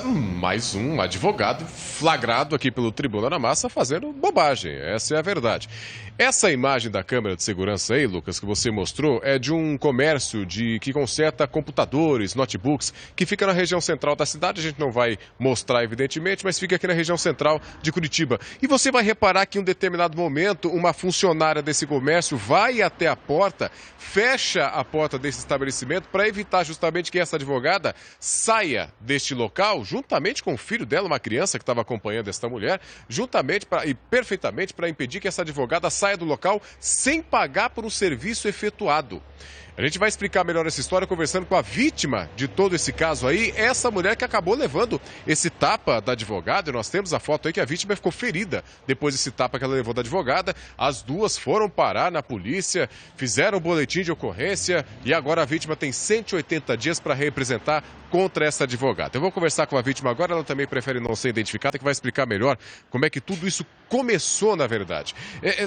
Mais um advogado flagrado aqui pelo Tribuna da Massa fazendo bobagem, essa é a verdade. Essa imagem da câmera de segurança aí, Lucas, que você mostrou, é de um comércio que conserta computadores, notebooks, que fica na região central da cidade. A gente não vai mostrar, evidentemente, mas fica aqui na região central de Curitiba. E você vai reparar que em um determinado momento, uma funcionária desse comércio vai até a porta, fecha a porta desse estabelecimento para evitar justamente que essa advogada saia deste local, juntamente com o filho dela, uma criança que estava acompanhando esta mulher, juntamente e perfeitamente para impedir que essa advogada saia do local sem pagar por um serviço efetuado. A gente vai explicar melhor essa história conversando com a vítima de todo esse caso aí, essa mulher que acabou levando esse tapa da advogada. E nós temos a foto aí que a vítima ficou ferida depois desse tapa que ela levou da advogada. As duas foram parar na polícia, fizeram o boletim de ocorrência e agora a vítima tem 180 dias para representar contra essa advogada. Eu vou conversar com a vítima agora, ela também prefere não ser identificada, que vai explicar melhor como é que tudo isso começou, na verdade.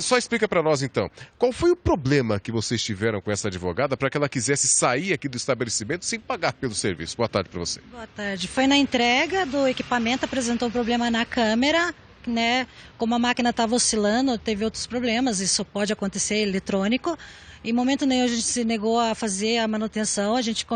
Só explica para nós, então, qual foi o problema que vocês tiveram com essa advogada para que ela quisesse sair aqui do estabelecimento sem pagar pelo serviço? Boa tarde para você. Boa tarde. Foi na entrega do equipamento, apresentou um problema na câmera, né? Como a máquina estava oscilando, teve outros problemas, isso pode acontecer eletrônico. Em momento nenhum a gente se negou a fazer a manutenção, a gente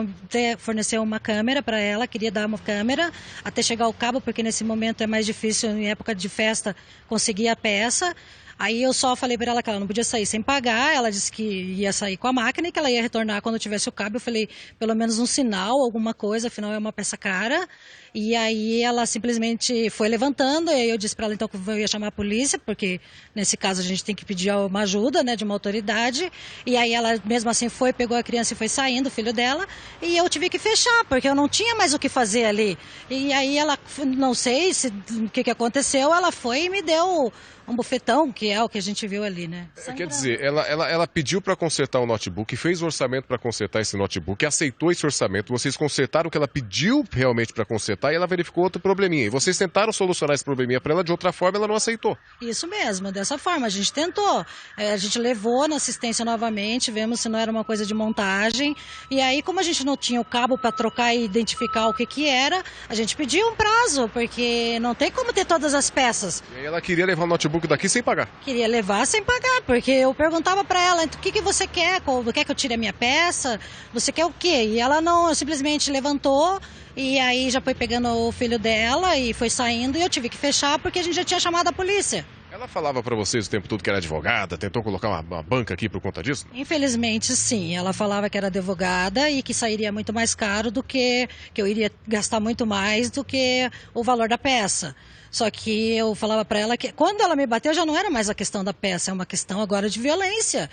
forneceu uma câmera para ela, queria dar uma câmera até chegar o cabo, porque nesse momento é mais difícil, em época de festa, conseguir a peça. Aí eu só falei para ela que ela não podia sair sem pagar, ela disse que ia sair com a máquina e que ela ia retornar quando tivesse o cabo. Eu falei, pelo menos um sinal, alguma coisa, afinal é uma peça cara. E aí ela simplesmente foi levantando, e aí eu disse para ela então que eu ia chamar a polícia, porque nesse caso a gente tem que pedir uma ajuda, né, de uma autoridade. E aí ela mesmo assim foi, pegou a criança e foi saindo, o filho dela, e eu tive que fechar, porque eu não tinha mais o que fazer ali. E aí ela, não sei o que aconteceu, ela foi e me deu um bufetão, que é o que a gente viu ali, né? Quer dizer, ela pediu para consertar o notebook, fez o orçamento para consertar esse notebook, aceitou esse orçamento, vocês consertaram o que ela pediu realmente para consertar e ela verificou outro probleminha. E vocês tentaram solucionar esse probleminha para ela de outra forma, ela não aceitou. Isso mesmo, dessa forma, a gente tentou. A gente levou na assistência novamente, vemos se não era uma coisa de montagem. E aí, como a gente não tinha o cabo para trocar e identificar o que era, a gente pediu um prazo, porque não tem como ter todas as peças. E aí ela queria levar o notebook daqui sem pagar. Queria levar sem pagar, porque eu perguntava para ela, o que você quer? Quer que eu tire a minha peça? Você quer o quê? E ela não, simplesmente levantou e aí já foi pegando o filho dela e foi saindo e eu tive que fechar porque a gente já tinha chamado a polícia. Ela falava para vocês o tempo todo que era advogada, tentou colocar uma banca aqui por conta disso? Infelizmente, sim. Ela falava que era advogada e que sairia muito mais caro do que eu iria gastar muito mais do que o valor da peça. Só que eu falava para ela que quando ela me bateu já não era mais a questão da peça, é uma questão agora de violência.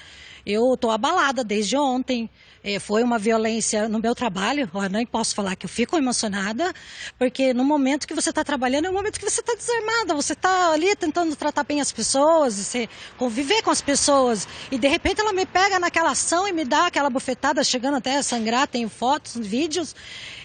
Eu estou abalada desde ontem. Foi uma violência no meu trabalho. Eu nem posso falar que eu fico emocionada, porque no momento que você está trabalhando é o momento que você está desarmada. Você está ali tentando tratar bem as pessoas, você conviver com as pessoas. E de repente ela me pega naquela ação e me dá aquela bufetada, chegando até a sangrar. Tenho fotos, vídeos.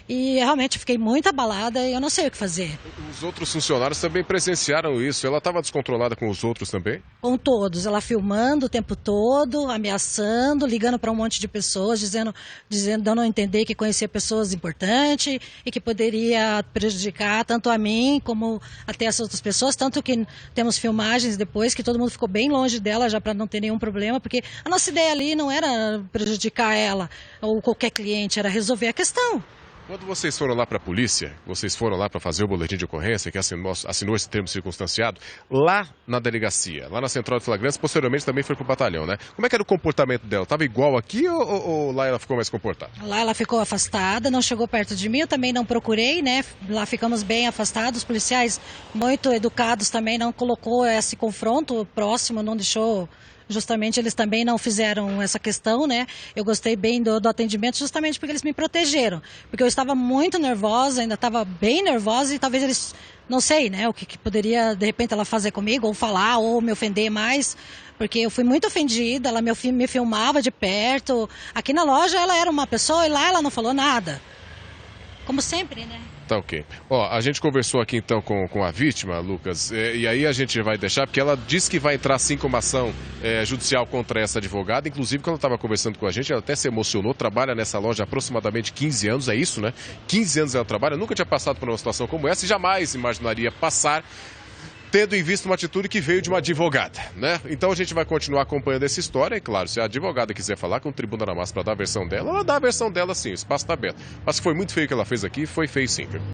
E realmente eu fiquei muito abalada e eu não sei o que fazer. Os outros funcionários também presenciaram isso. Ela estava descontrolada com os outros também? Com todos. Ela filmando o tempo todo, ameaçando, ligando para um monte de pessoas, dando a entender que conhecia pessoas importantes e que poderia prejudicar tanto a mim como até as outras pessoas. Tanto que temos filmagens depois que todo mundo ficou bem longe dela já para não ter nenhum problema, porque a nossa ideia ali não era prejudicar ela ou qualquer cliente, era resolver a questão. Quando vocês foram lá para a polícia, vocês foram lá para fazer o boletim de ocorrência, que assinou esse termo circunstanciado, lá na delegacia, lá na central de flagrantes, posteriormente também foi para o batalhão, né? Como é que era o comportamento dela? Estava igual aqui ou lá ela ficou mais comportada? Lá ela ficou afastada, não chegou perto de mim, eu também não procurei, né? Lá ficamos bem afastados, os policiais muito educados também, não colocou esse confronto próximo, não deixou... Justamente eles também não fizeram essa questão, né? Eu gostei bem do atendimento justamente porque eles me protegeram. Porque eu estava muito nervosa, ainda estava bem nervosa e talvez eles, não sei, né? O que poderia, de repente, ela fazer comigo, ou falar, ou me ofender mais. Porque eu fui muito ofendida, ela me filmava de perto. Aqui na loja ela era uma pessoa e lá ela não falou nada. Como sempre, né? Tá ok. Ó, a gente conversou aqui então com a vítima, Lucas, e aí a gente vai deixar, porque ela disse que vai entrar sim com uma ação judicial contra essa advogada. Inclusive, quando ela estava conversando com a gente, ela até se emocionou, trabalha nessa loja há aproximadamente 15 anos, é isso, né? 15 anos ela trabalha, nunca tinha passado por uma situação como essa e jamais imaginaria passar, tendo em vista uma atitude que veio de uma advogada, né? Então a gente vai continuar acompanhando essa história e, claro, se a advogada quiser falar com o Tribuna da Massa para dar a versão dela, ela dá a versão dela sim, o espaço está aberto. Mas que foi muito feio o que ela fez aqui, foi feio sim.